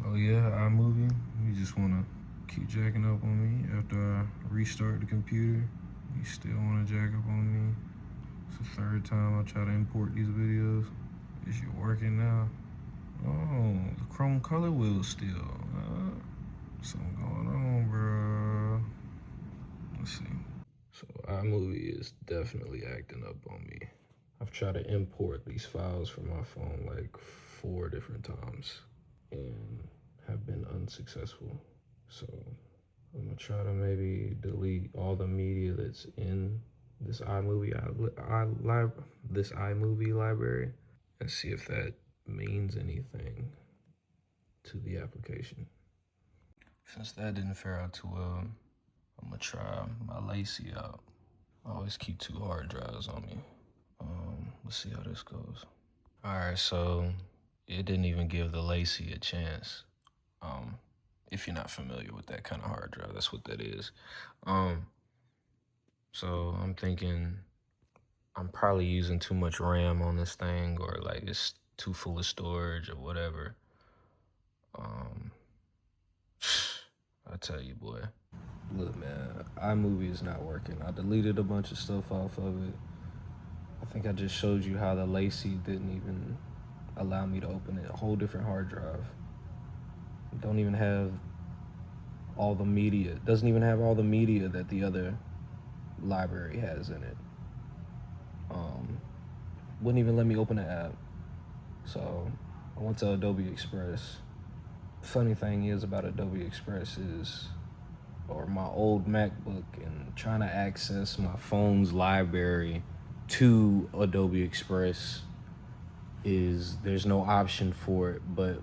Oh yeah, iMovie. You just wanna keep jacking up on me after I restart the computer. You still wanna jack up on me. It's the third time I try to import these videos. Is you working now? Oh, the chrome color wheel still. Something going on, bro. Let's see. So iMovie is definitely acting up on me. I've tried to import these files from my phone like 4 different times and have been unsuccessful. So I'm gonna try to maybe delete all the media that's in this this iMovie library and see if that means anything to the application. Since that didn't fare out too well, I'm gonna try my Lacy out. I always keep 2 hard drives on me. Let's see how this goes. All right, so it didn't even give the Lacy a chance. If you're not familiar with that kind of hard drive, that's what that is. So I'm thinking I'm probably using too much RAM on this thing, or like it's too full of storage or whatever. I tell you, boy. Look, man, iMovie is not working. I deleted a bunch of stuff off of it. I think I just showed you how the Lacy didn't even allow me to open it. A whole different hard drive. Don't even have all the media. Doesn't even have all the media that the other library has in it. Wouldn't even let me open the app. So I went to Adobe Express. Funny thing is about Adobe Express is, or my old MacBook, and trying to access my phone's library to Adobe Express is there's no option for it. But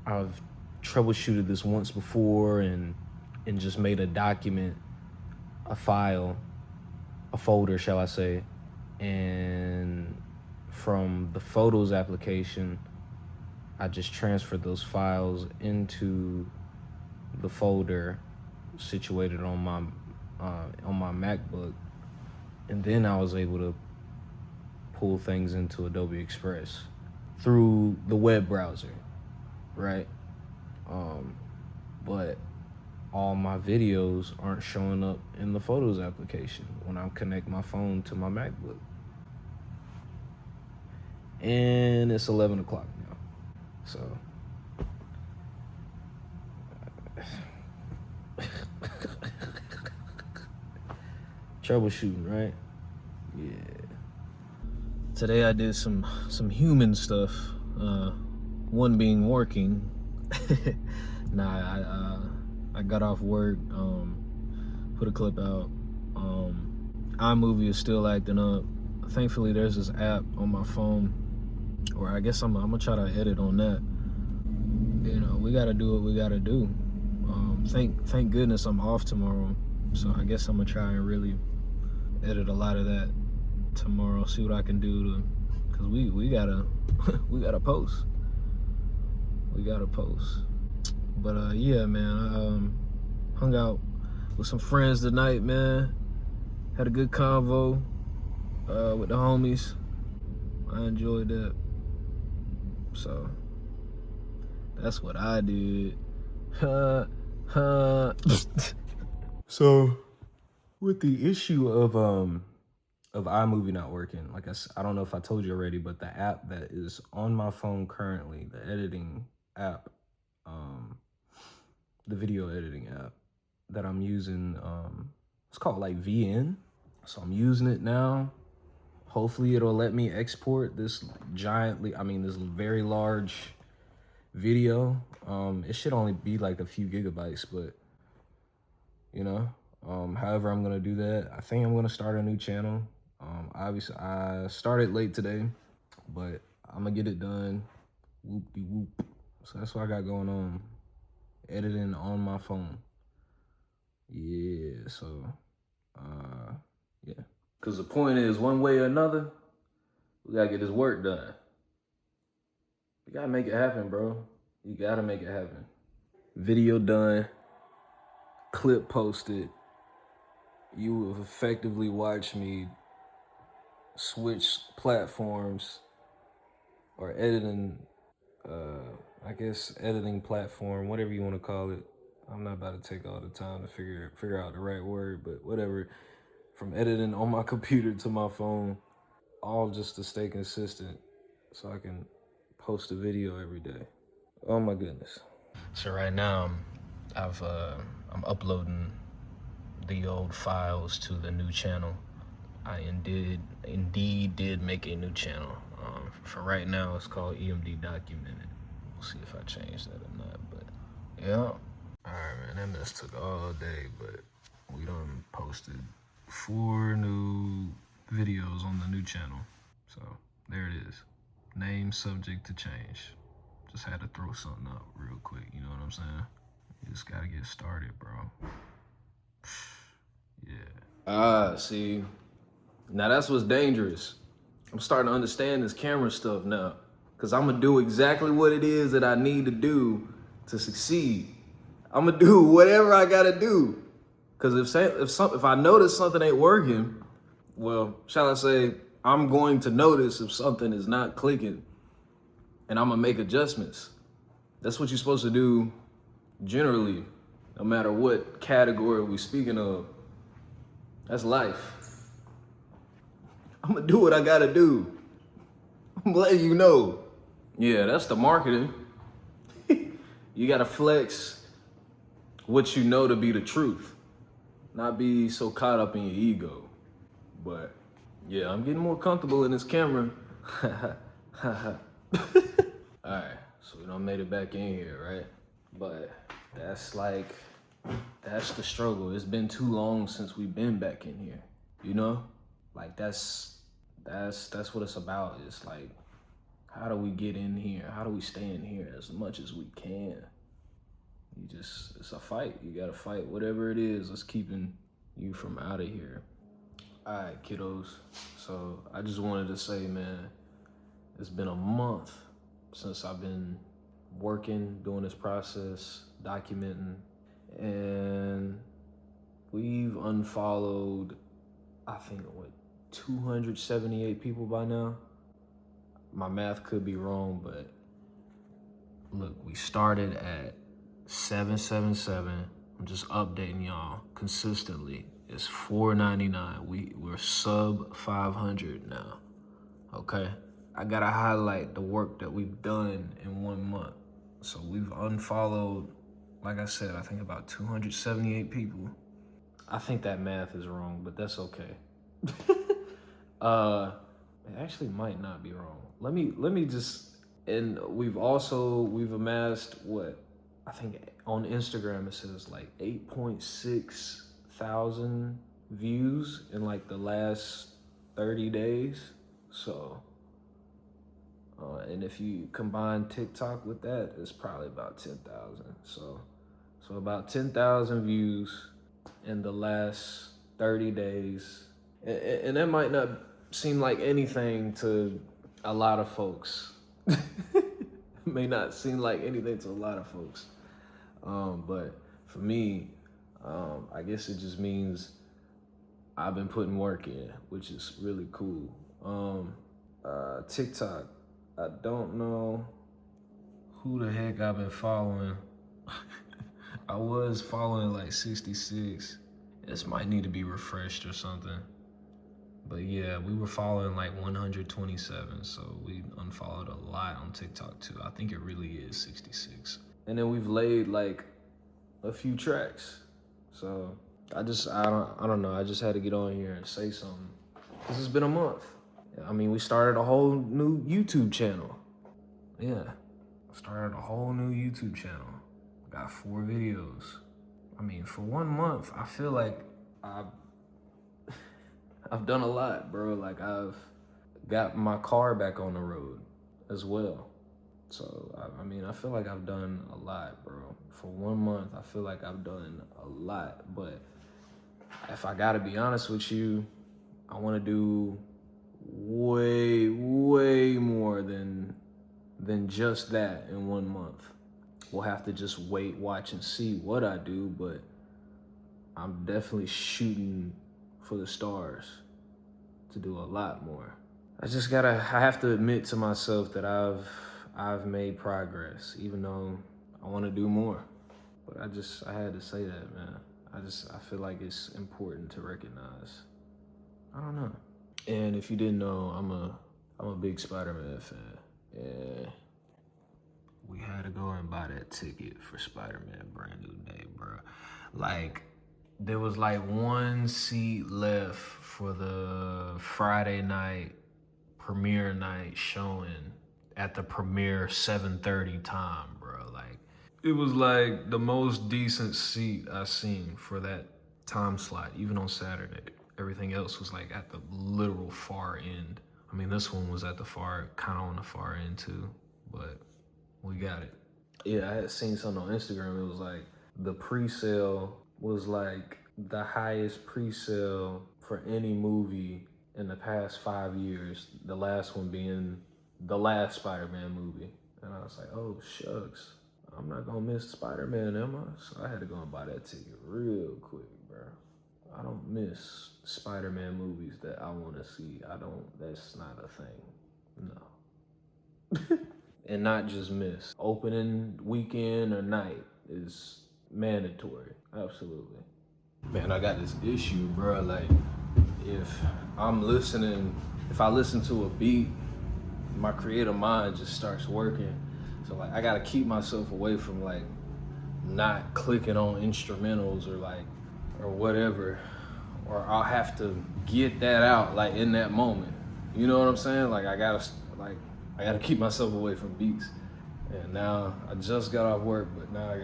I've troubleshooted this once before and just made a document, a file, a folder, shall I say, and from the Photos application, I just transferred those files into the folder situated on my MacBook, and then I was able to pull things into Adobe Express through the web browser, right? But all my videos aren't showing up in the Photos application when I connect my phone to my MacBook. And it's 11 o'clock now. So troubleshooting, right? Yeah. Today I did some human stuff. One being working. I got off work, put a clip out. iMovie is still acting up. Thankfully, there's this app on my phone, or I guess I'm gonna try to edit on that. You know, we gotta do what we gotta do. Thank goodness I'm off tomorrow, so I guess I'm gonna try and really edit a lot of that tomorrow. See what I can do to, cause we gotta we gotta post. We gotta post. But yeah, man, I hung out with some friends tonight, man. Had a good convo with the homies. I enjoyed that. So that's what I did. So with the issue of iMovie not working, like I don't know if I told you already, but the app that is on my phone currently, the editing app, the video editing app that I'm using, it's called like VN. So I'm using it now. Hopefully it'll let me export this this very large video. It should only be like a few gigabytes, but you know, however I'm gonna do that. I think I'm gonna start a new channel. Obviously I started late today, but I'm gonna get it done. Whoop-de-whoop. So that's what I got going on. Editing on my phone. Yeah, so yeah. Cause the point is, one way or another, we gotta get this work done. You gotta make it happen, bro. You gotta make it happen. Video done, clip posted. You have effectively watched me switch platforms or editing I guess, editing platform, whatever you want to call it. I'm not about to take all the time to figure out the right word, but whatever. From editing on my computer to my phone, all just to stay consistent so I can post a video every day. Oh my goodness. So right now I'm uploading the old files to the new channel. I indeed did make a new channel. For right now, it's called EMD Documented. We'll see if I change that or not, but yeah. All right, man, that mess took all day, but we done posted 4 new videos on the new channel. So there it is. Name subject to change. Just had to throw something up real quick, you know what I'm saying? You just gotta get started, bro. Yeah. See, now that's what's dangerous. I'm starting to understand this camera stuff now, because I'm gonna do exactly what it is that I need to do to succeed. I'm gonna do whatever I gotta do. Because if I notice something ain't working, well, shall I say, I'm going to notice if something is not clicking, and I'm gonna make adjustments. That's what you're supposed to do generally, no matter what category we're speaking of. That's life. I'm gonna do what I gotta do. I'm letting you know. Yeah, that's the marketing. You gotta flex what you know to be the truth. Not be so caught up in your ego. But yeah, I'm getting more comfortable in this camera. Alright, so we done made it back in here, right? But that's the struggle. It's been too long since we've been back in here, you know? Like that's what it's about. It's like, how do we get in here? How do we stay in here as much as we can? It's a fight. You gotta fight whatever it is that's keeping you from out of here. All right, kiddos. So I just wanted to say, man, it's been a month since I've been working, doing this process, documenting, and we've unfollowed, I think, 278 people by now. My math could be wrong, but look, we started at 777. I'm just updating y'all consistently. It's 499. We're sub 500 now. Okay? I gotta highlight the work that we've done in 1 month. So we've unfollowed, like I said, I think about 278 people. I think that math is wrong, but that's okay. It actually might not be wrong. Let me just, and we've amassed what? I think on Instagram it says like 8.6 thousand views in like the last 30 days. So, and if you combine TikTok with that, it's probably about 10,000. So about 10,000 views in the last 30 days. And that might not seem like anything to a lot of folks. It may not seem like anything to a lot of folks. But for me, I guess it just means I've been putting work in, which is really cool. TikTok, I don't know who the heck I've been following. I was following like 66. This might need to be refreshed or something. But yeah, we were following like 127, so we unfollowed a lot on TikTok too. I think it really is 66. And then we've laid like a few tracks. So I don't know. I just had to get on here and say something. This has been a month. I mean, we started a whole new YouTube channel. Yeah, started a whole new YouTube channel. Got 4 videos. I mean, for 1 month, I feel like I've done a lot, bro. Like I've got my car back on the road as well. So, I mean, I feel like I've done a lot, bro. For 1 month, I feel like I've done a lot. But if I gotta be honest with you, I wanna do way more than just that in 1 month. We'll have to just wait, watch, and see what I do, but I'm definitely shooting for the stars to do a lot more. I have to admit to myself that I've made progress, even though I want to do more. But I had to say that, man. I feel like it's important to recognize. I don't know. And if you didn't know, I'm a big Spider-Man fan. And we had to go and buy that ticket for Spider-Man Brand New Day, bro. Like, there was like one seat left for the Friday night premiere night showing at the premiere 7:30 time, bro. Like, it was like the most decent seat I seen for that time slot, even on Saturday. Everything else was like at the literal far end. I mean, this one was at the kind of on the far end too, but we got it. Yeah, I had seen something on Instagram. It was like the pre-sale was like the highest pre-sale for any movie in the past 5 years. The last one being the last Spider-Man movie. And I was like, oh, shucks. I'm not gonna miss Spider-Man, am I? So I had to go and buy that ticket real quick, bro. I don't miss Spider-Man movies that I want to see. That's not a thing. No. And not just miss. Opening weekend or night is mandatory. Absolutely. Man, I got this issue, bro. Like, if if I listen to a beat, my creative mind just starts working. So like, I gotta keep myself away from like not clicking on instrumentals or whatever, or I'll have to get that out like in that moment. You know what I'm saying? Like I gotta keep myself away from beats. And now I just got off work, but now I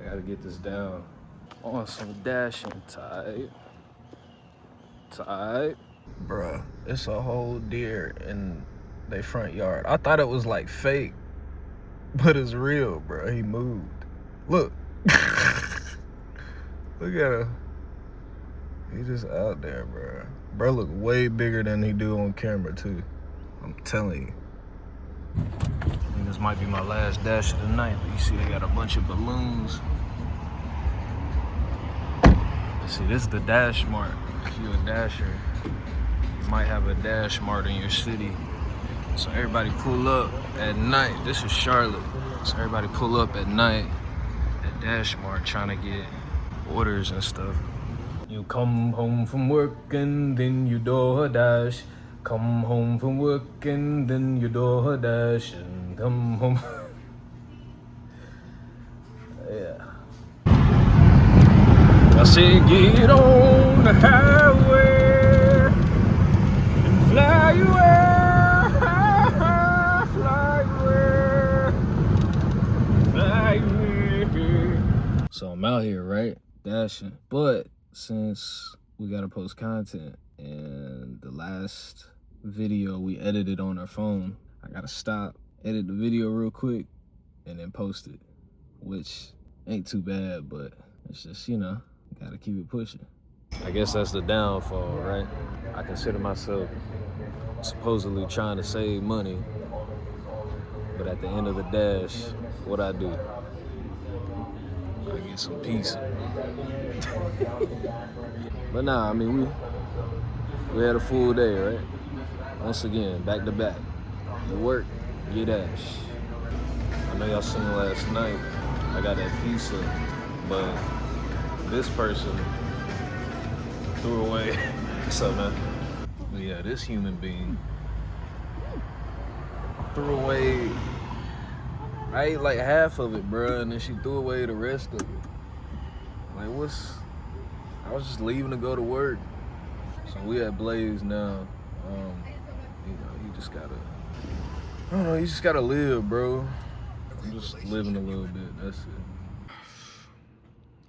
gotta get this down. On some dashing type. Bruh, it's a whole deer in their front yard. I thought it was like fake, but it's real, bro. He moved. Look. Look at him. He just out there, bro. Bro look way bigger than he do on camera, too. I'm telling you. I mean, this might be my last dash of the night, but you see they got a bunch of balloons. See, this is the Dash Mart. If you're a dasher, you might have a Dash Mart in your city. So everybody pull up at night. This is Charlotte. So everybody pull up at night at Dash Mart trying to get orders and stuff. You come home from work and then you door dash. Come home from work and then you door dash and come home. Yeah. I say get on the highway and fly away, fly away. So I'm out here, right? Dashing. But since we gotta post content and the last video we edited on our phone, I gotta stop, edit the video real quick, and then post it, which ain't too bad, but it's just, gotta keep it pushing. I guess that's the downfall, right? I consider myself supposedly trying to save money, but at the end of the dash, what I do? I get some pizza. But nah, I mean, we had a full day, right? Once again, back to back. You work, you dash. I know y'all seen last night, I got that pizza, but this person threw away. What's up, man? But yeah, this human being threw away. I ate like half of it, bro, and then she threw away the rest of it. Like, I was just leaving to go to work. So we at Blaze now. You just gotta, I don't know, you just gotta live, bro. I'm just living a little bit, that's it.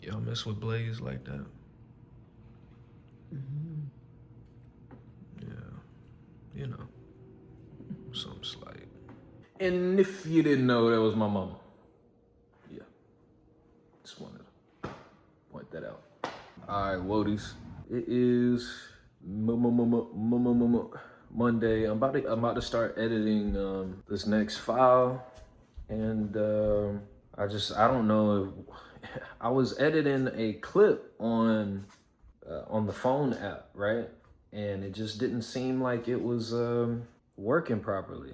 Y'all mess with Blaze like that? Mm-hmm. Yeah, something slight. And if you didn't know, that was my mama. Yeah, just wanted to point that out. All right, Wodies. It is Monday. I'm about to start editing this next file, and I don't know. I was editing a clip on the phone app, right? And it just didn't seem like it was working properly.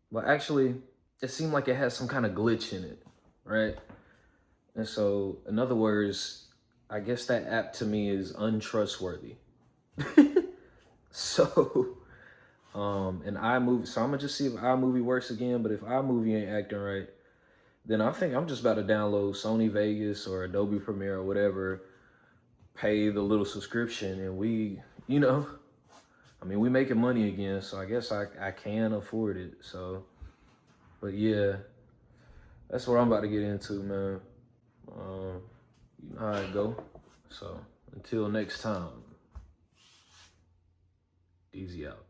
Well, actually, it seemed like it had some kind of glitch in it, right? And so, in other words, I guess that app to me is untrustworthy. So, and iMovie, so I'm gonna just see if iMovie works again. But if iMovie ain't acting right, then I think I'm just about to download Sony Vegas or Adobe Premiere or whatever, pay the little subscription, and I mean, we making money again, so I guess I can afford it. So, but yeah, that's what I'm about to get into, man. You know how it go. So until next time, easy out.